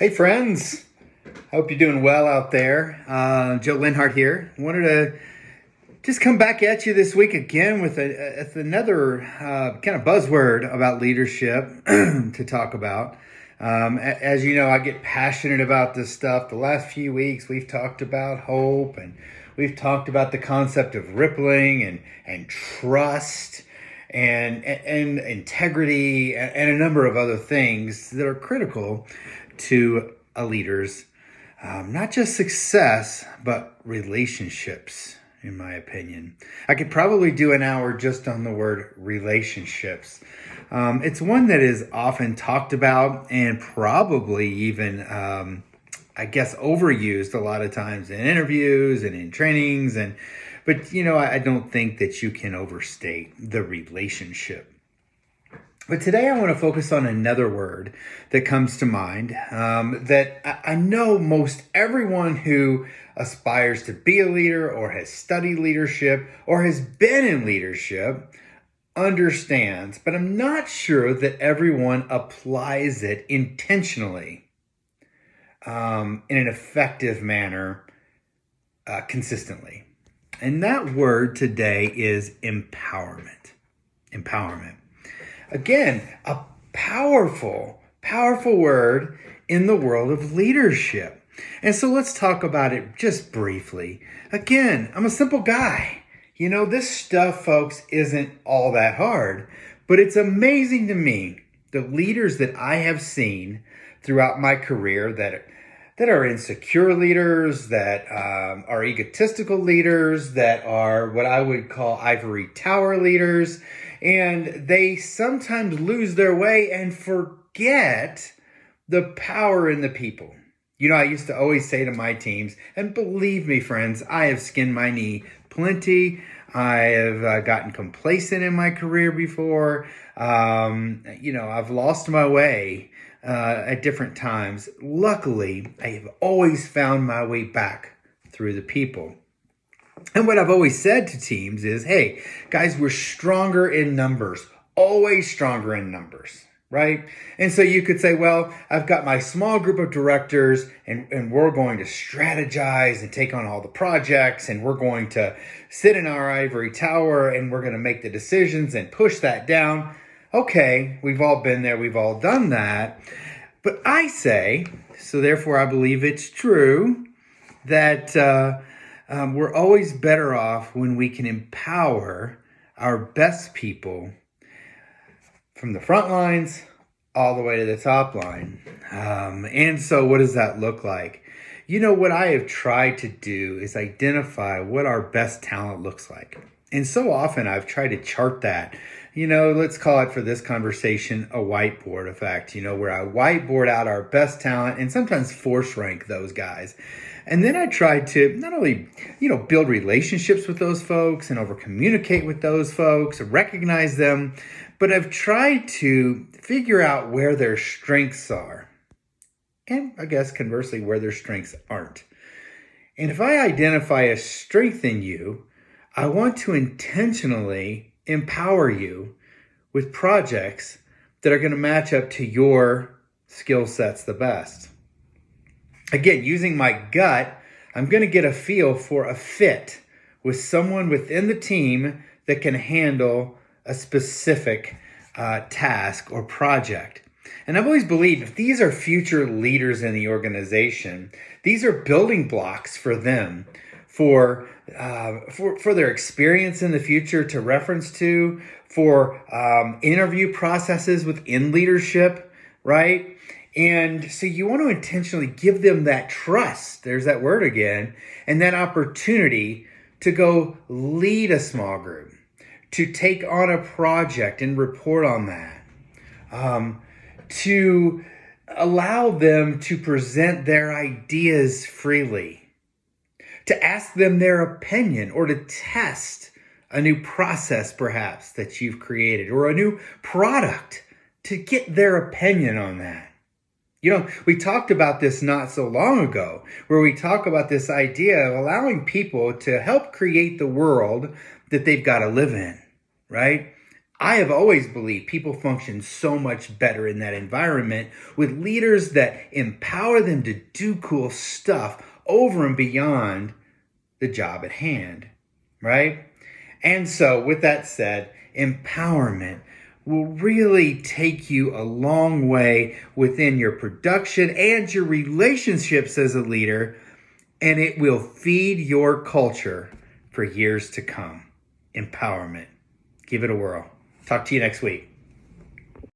Hey friends, hope you're doing well out there. Joe Linhart here. Wanted to just come back at you this week again with another kind of buzzword about leadership to talk about. As you know, I get passionate about this stuff. The last few weeks we've talked about hope, and we've talked about the concept of rippling and trust and integrity and a number of other things that are critical to a leader's not just success, but relationships, in my opinion. I could probably do an hour just on the word relationships. It's one that is often talked about and probably even, overused a lot of times in interviews and in trainings. But I don't think that you can overstate the relationship. But today I want to focus on another word that comes to mind that I know most everyone who aspires to be a leader or has studied leadership or has been in leadership understands, but I'm not sure that everyone applies it intentionally in an effective manner consistently. And that word today is empowerment. Empowerment. Again, a powerful word in the world of leadership. And so let's talk about it just briefly. Again, I'm a simple guy. This stuff, folks, isn't all that hard, but it's amazing to me the leaders that I have seen throughout my career that are insecure leaders, that are egotistical leaders, that are what I would call ivory tower leaders. And they sometimes lose their way and forget the power in the people. I used to always say to my teams, and believe me, friends, I have skinned my knee plenty. I have gotten complacent in my career before. I've lost my way at different times. Luckily, I have always found my way back through the people. And what I've always said to teams is, hey, guys, we're stronger in numbers, always stronger in numbers, right? And so you could say, well, I've got my small group of directors and we're going to strategize and take on all the projects, and we're going to sit in our ivory tower and we're going to make the decisions and push that down. Okay, we've all been there. We've all done that. But I say, so therefore I believe it's true, that we're always better off when we can empower our best people from the front lines all the way to the top line. And so what does that look like? What I have tried to do is identify what our best talent looks like. And so often I've tried to chart that. Let's call it for this conversation a whiteboard effect, where I whiteboard out our best talent and sometimes force rank those guys. And then I try to not only, build relationships with those folks and over communicate with those folks, recognize them, but I've tried to figure out where their strengths are. And I guess conversely, where their strengths aren't. And if I identify a strength in you, I want to intentionally empower you with projects that are going to match up to your skill sets the best. Again, using my gut, I'm going to get a feel for a fit with someone within the team that can handle a specific task or project. And I've always believed if these are future leaders in the organization, these are building blocks for them for their experience in the future to reference to, for interview processes within leadership, right? And so you want to intentionally give them that trust, there's that word again, and that opportunity to go lead a small group, to take on a project and report on that, to allow them to present their ideas freely, to ask them their opinion or to test a new process perhaps that you've created or a new product, to get their opinion on that. We talked about this not so long ago, where we talk about this idea of allowing people to help create the world that they've got to live in, right? I have always believed people function so much better in that environment with leaders that empower them to do cool stuff over and beyond the job at hand, right? And so, with that said, empowerment will really take you a long way within your production and your relationships as a leader, and it will feed your culture for years to come. Empowerment. Give it a whirl. Talk to you next week.